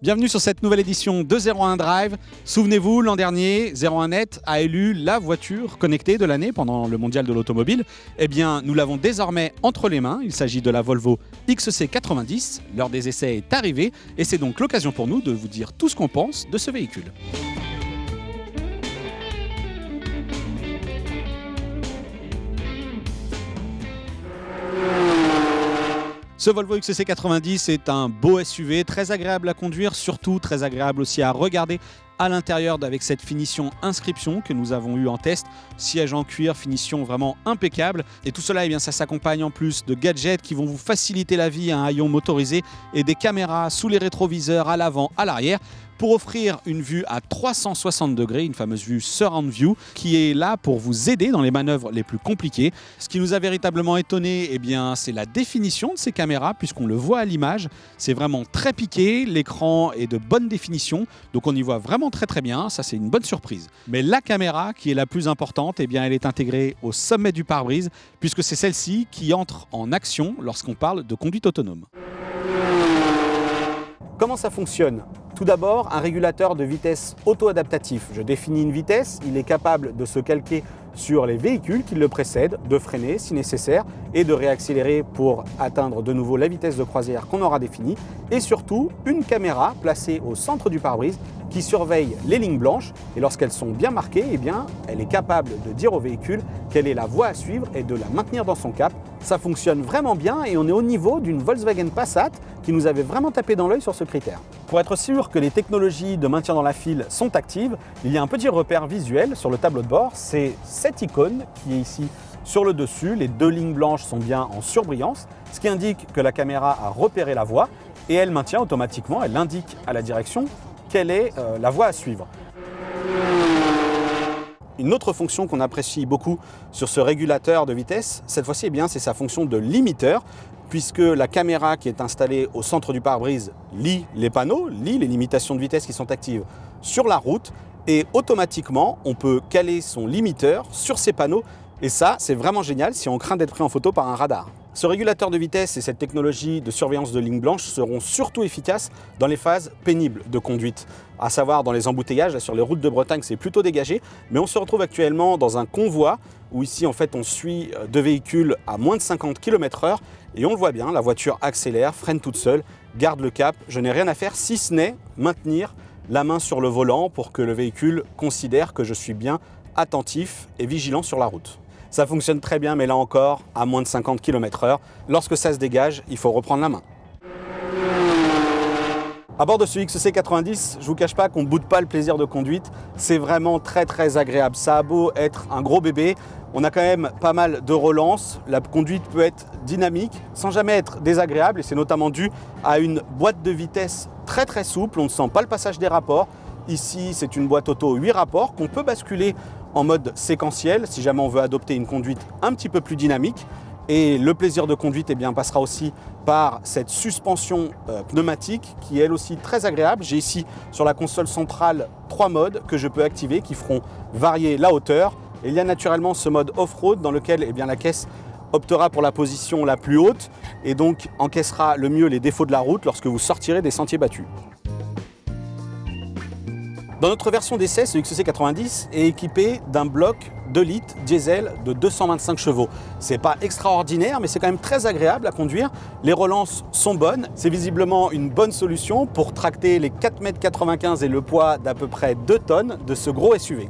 Bienvenue sur cette nouvelle édition de 01 Drive. Souvenez-vous, l'an dernier, 01net a élu la voiture connectée de l'année pendant le mondial de l'automobile. Eh bien, nous l'avons désormais entre les mains. Il s'agit de la Volvo XC90. L'heure des essais est arrivée et c'est donc l'occasion pour nous de vous dire tout ce qu'on pense de ce véhicule. Ce Volvo XC90 est un beau SUV, très agréable à conduire, surtout très agréable aussi à regarder à l'intérieur avec cette finition inscription que nous avons eu en test. Siège en cuir, finition vraiment impeccable. Et tout cela, eh bien, ça s'accompagne en plus de gadgets qui vont vous faciliter la vie, un haillon motorisé et des caméras sous les rétroviseurs à l'avant, à l'arrière, pour offrir une vue à 360 degrés, une fameuse vue Surround View, qui est là pour vous aider dans les manœuvres les plus compliquées. Ce qui nous a véritablement étonné, eh bien, c'est la définition de ces caméras, puisqu'on le voit à l'image. C'est vraiment très piqué, l'écran est de bonne définition, donc on y voit vraiment très bien, ça c'est une bonne surprise. Mais la caméra qui est la plus importante, eh bien, elle est intégrée au sommet du pare-brise, puisque c'est celle-ci qui entre en action lorsqu'on parle de conduite autonome. Comment ça fonctionne ? Tout d'abord, un régulateur de vitesse auto-adaptatif. Je définis une vitesse, il est capable de se calquer sur les véhicules qui le précèdent, de freiner si nécessaire et de réaccélérer pour atteindre de nouveau la vitesse de croisière qu'on aura définie. Et surtout, une caméra placée au centre du pare-brise qui surveille les lignes blanches et lorsqu'elles sont bien marquées, eh bien, elle est capable de dire au véhicule quelle est la voie à suivre et de la maintenir dans son cap. Ça fonctionne vraiment bien et on est au niveau d'une Volkswagen Passat qui nous avait vraiment tapé dans l'œil sur ce critère. Pour être sûr que les technologies de maintien dans la file sont actives, il y a un petit repère visuel sur le tableau de bord, c'est cette icône qui est ici sur le dessus. Les deux lignes blanches sont bien en surbrillance, ce qui indique que la caméra a repéré la voie et elle maintient automatiquement, elle indique à la direction quelle est la voie à suivre. Une autre fonction qu'on apprécie beaucoup sur ce régulateur de vitesse, cette fois-ci, eh bien, c'est sa fonction de limiteur, puisque la caméra qui est installée au centre du pare-brise lit les panneaux, lit les limitations de vitesse qui sont actives sur la route, et automatiquement, on peut caler son limiteur sur ces panneaux, et ça, c'est vraiment génial si on craint d'être pris en photo par un radar. Ce régulateur de vitesse et cette technologie de surveillance de ligne blanche seront surtout efficaces dans les phases pénibles de conduite, à savoir dans les embouteillages. Là, sur les routes de Bretagne, c'est plutôt dégagé, mais on se retrouve actuellement dans un convoi où ici, en fait, on suit deux véhicules à moins de 50 km/h et on le voit bien, la voiture accélère, freine toute seule, garde le cap. Je n'ai rien à faire si ce n'est maintenir la main sur le volant pour que le véhicule considère que je suis bien attentif et vigilant sur la route. Ça fonctionne très bien, mais là encore, à moins de 50 km/h. Lorsque ça se dégage, il faut reprendre la main. À bord de ce XC90, je ne vous cache pas qu'on ne boude pas le plaisir de conduite. C'est vraiment très agréable. Ça a beau être un gros bébé, on a quand même pas mal de relance. La conduite peut être dynamique sans jamais être désagréable et c'est notamment dû à une boîte de vitesse très souple. On ne sent pas le passage des rapports. Ici, c'est une boîte auto 8 rapports qu'on peut basculer en mode séquentiel si jamais on veut adopter une conduite un petit peu plus dynamique. Et le plaisir de conduite, eh bien, passera aussi par cette suspension pneumatique qui est elle aussi très agréable. J'ai ici sur la console centrale 3 modes que je peux activer qui feront varier la hauteur. Et il y a naturellement ce mode off-road dans lequel, eh bien, la caisse optera pour la position la plus haute et donc encaissera le mieux les défauts de la route lorsque vous sortirez des sentiers battus. Dans notre version d'essai, ce XC90 est équipé d'un bloc 2 litres diesel de 225 chevaux. C'est pas extraordinaire, mais c'est quand même très agréable à conduire. Les relances sont bonnes. C'est visiblement une bonne solution pour tracter les 4,95 m et le poids d'à peu près 2 tonnes de ce gros SUV.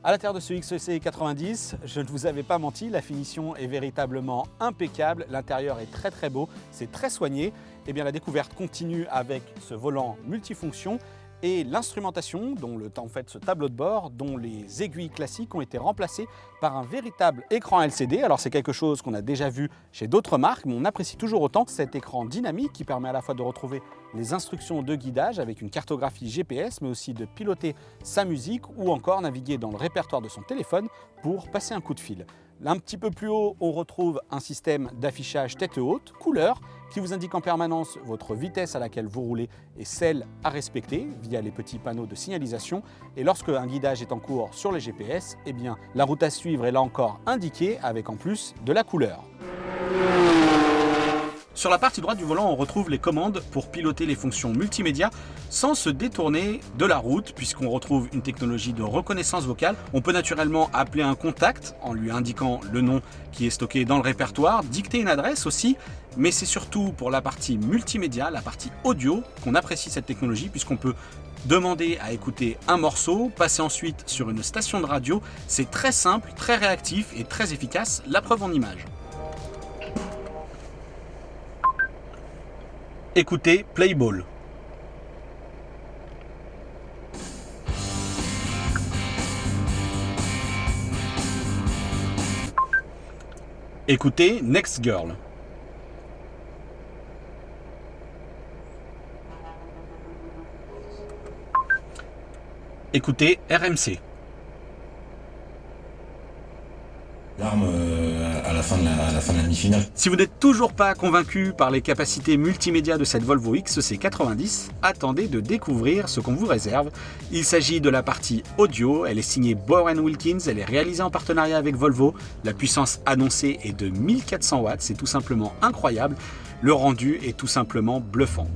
À l'intérieur de ce XC90, je ne vous avais pas menti, la finition est véritablement impeccable, l'intérieur est très beau, c'est très soigné. Et bien, la découverte continue avec ce volant multifonction et l'instrumentation, dont ce tableau de bord, dont les aiguilles classiques ont été remplacées par un véritable écran LCD. Alors c'est quelque chose qu'on a déjà vu chez d'autres marques, mais on apprécie toujours autant cet écran dynamique qui permet à la fois de retrouver les instructions de guidage avec une cartographie GPS, mais aussi de piloter sa musique ou encore naviguer dans le répertoire de son téléphone pour passer un coup de fil. Un petit peu plus haut, on retrouve un système d'affichage tête haute, couleur, qui vous indique en permanence votre vitesse à laquelle vous roulez et celle à respecter via les petits panneaux de signalisation. Et lorsque un guidage est en cours sur les GPS, eh bien, la route à suivre est là encore indiquée avec en plus de la couleur. Sur la partie droite du volant, on retrouve les commandes pour piloter les fonctions multimédia sans se détourner de la route, puisqu'on retrouve une technologie de reconnaissance vocale. On peut naturellement appeler un contact en lui indiquant le nom qui est stocké dans le répertoire, dicter une adresse aussi, mais c'est surtout pour la partie multimédia, la partie audio, qu'on apprécie cette technologie, puisqu'on peut demander à écouter un morceau, passer ensuite sur une station de radio. C'est très simple, très réactif et très efficace, la preuve en image. Écoutez Play Ball. Écoutez Next Girl. Écoutez RMC. L'arme à la fin de la demi-finale. Si vous n'êtes toujours pas convaincu par les capacités multimédia de cette Volvo XC90, attendez de découvrir ce qu'on vous réserve. Il s'agit de la partie audio, elle est signée Bowers & Wilkins, elle est réalisée en partenariat avec Volvo. La puissance annoncée est de 1400 watts, c'est tout simplement incroyable. Le rendu est tout simplement bluffant.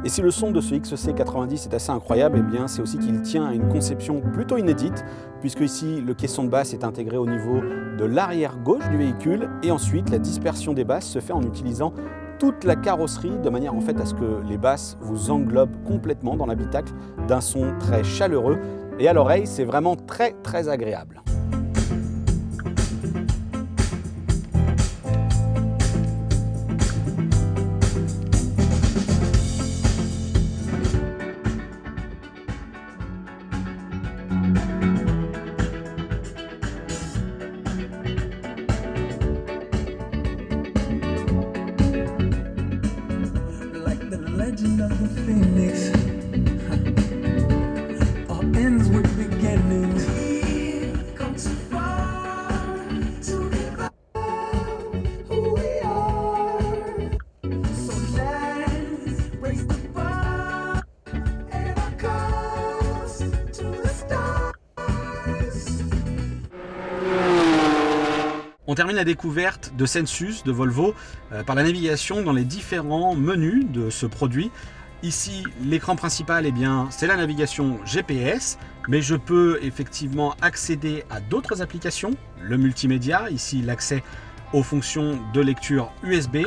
Et si le son de ce XC90 est assez incroyable, eh bien c'est aussi qu'il tient à une conception plutôt inédite, puisque ici le caisson de basse est intégré au niveau de l'arrière gauche du véhicule, et ensuite la dispersion des basses se fait en utilisant toute la carrosserie, de manière en fait à ce que les basses vous englobent complètement dans l'habitacle d'un son très chaleureux, et à l'oreille c'est vraiment très très agréable. Legend of the Phoenix all ends with beginnings. We've come too far to give up who we are. So let's raise the bar and our cause to the stars. On termine la découverte de Sensus de Volvo par la navigation dans les différents menus de ce produit. Ici, l'écran principal, eh bien, c'est la navigation GPS, mais je peux effectivement accéder à d'autres applications. Le multimédia, ici l'accès aux fonctions de lecture USB,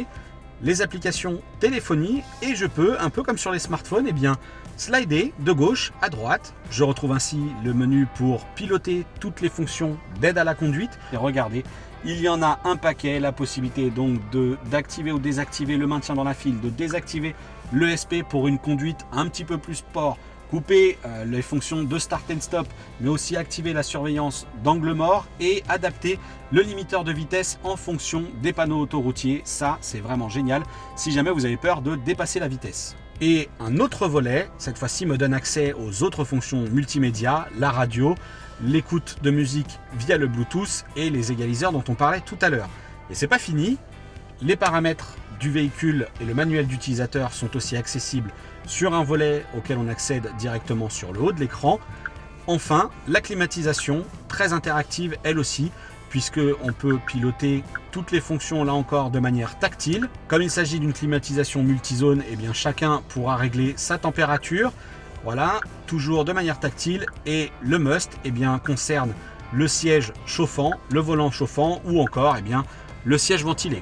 les applications téléphonie, et je peux, un peu comme sur les smartphones, eh bien, slider de gauche à droite. Je retrouve ainsi le menu pour piloter toutes les fonctions d'aide à la conduite. Et regardez, il y en a un paquet, la possibilité donc d'activer ou désactiver le maintien dans la file, de désactiver l'ESP pour une conduite un petit peu plus sport, couper les fonctions de start and stop, mais aussi activer la surveillance d'angle mort et adapter le limiteur de vitesse en fonction des panneaux autoroutiers. Ça, c'est vraiment génial si jamais vous avez peur de dépasser la vitesse. Et un autre volet, cette fois-ci, me donne accès aux autres fonctions multimédia, la radio, l'écoute de musique via le Bluetooth et les égaliseurs dont on parlait tout à l'heure. Et c'est pas fini, les paramètres du véhicule et le manuel d'utilisateur sont aussi accessibles sur un volet auquel on accède directement sur le haut de l'écran. Enfin, la climatisation, très interactive elle aussi, puisqu'on peut piloter toutes les fonctions là encore de manière tactile. Comme il s'agit d'une climatisation multizone, eh bien chacun pourra régler sa température. Voilà, toujours de manière tactile, et le must eh bien, concerne le siège chauffant, le volant chauffant ou encore eh bien, le siège ventilé.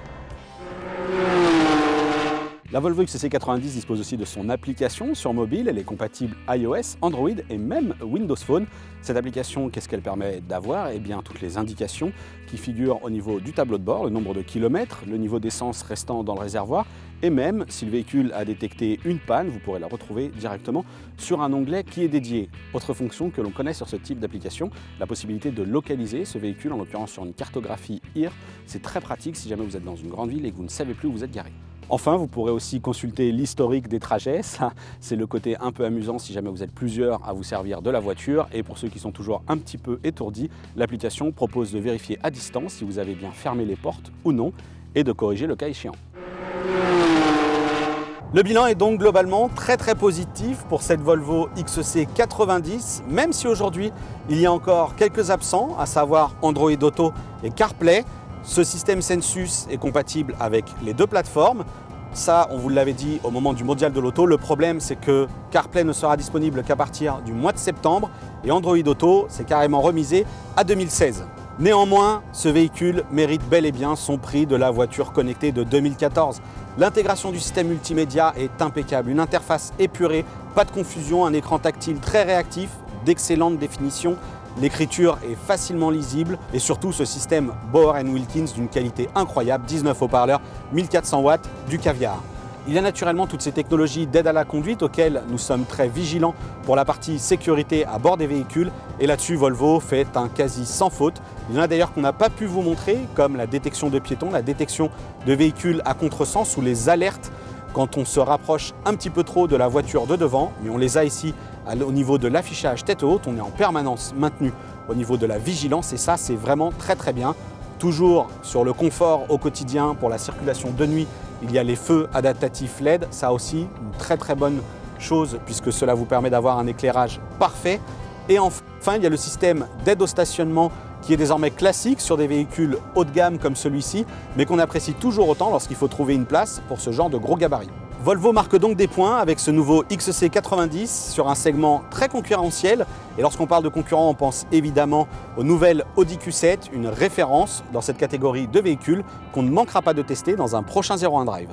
La Volvo XC90 dispose aussi de son application sur mobile, elle est compatible iOS, Android et même Windows Phone. Cette application, qu'est-ce qu'elle permet d'avoir? Eh bien, toutes les indications qui figurent au niveau du tableau de bord, le nombre de kilomètres, le niveau d'essence restant dans le réservoir, et même si le véhicule a détecté une panne, vous pourrez la retrouver directement sur un onglet qui est dédié. Autre fonction que l'on connaît sur ce type d'application, la possibilité de localiser ce véhicule, en l'occurrence sur une cartographie IR. C'est très pratique si jamais vous êtes dans une grande ville et que vous ne savez plus où vous êtes garé. Enfin, vous pourrez aussi consulter l'historique des trajets. Ça, c'est le côté un peu amusant si jamais vous êtes plusieurs à vous servir de la voiture. Et pour ceux qui sont toujours un petit peu étourdis, l'application propose de vérifier à distance si vous avez bien fermé les portes ou non et de corriger le cas échéant. Le bilan est donc globalement très positif pour cette Volvo XC90, même si aujourd'hui il y a encore quelques absents, à savoir Android Auto et CarPlay. Ce système Sensus est compatible avec les deux plateformes. Ça, on vous l'avait dit au moment du mondial de l'auto, le problème c'est que CarPlay ne sera disponible qu'à partir du mois de septembre et Android Auto, c'est carrément remisé à 2016. Néanmoins, ce véhicule mérite bel et bien son prix de la voiture connectée de 2014. L'intégration du système multimédia est impeccable, une interface épurée, pas de confusion, un écran tactile très réactif, d'excellente définition, l'écriture est facilement lisible et surtout ce système Bauer & Wilkins d'une qualité incroyable, 19 haut-parleurs, 1400 watts, du caviar. Il y a naturellement toutes ces technologies d'aide à la conduite auxquelles nous sommes très vigilants pour la partie sécurité à bord des véhicules et là-dessus Volvo fait un quasi sans faute. Il y en a d'ailleurs qu'on n'a pas pu vous montrer comme la détection de piétons, la détection de véhicules à contresens ou les alertes quand on se rapproche un petit peu trop de la voiture de devant, mais on les a ici au niveau de l'affichage tête haute, on est en permanence maintenu au niveau de la vigilance et ça c'est vraiment très bien. Toujours sur le confort au quotidien pour la circulation de nuit, il y a les feux adaptatifs LED, ça aussi une très bonne chose puisque cela vous permet d'avoir un éclairage parfait. Et enfin, il y a le système d'aide au stationnement qui est désormais classique sur des véhicules haut de gamme comme celui-ci, mais qu'on apprécie toujours autant lorsqu'il faut trouver une place pour ce genre de gros gabarit. Volvo marque donc des points avec ce nouveau XC90 sur un segment très concurrentiel. Et lorsqu'on parle de concurrents, on pense évidemment aux nouvelles Audi Q7, une référence dans cette catégorie de véhicules qu'on ne manquera pas de tester dans un prochain 01 Drive.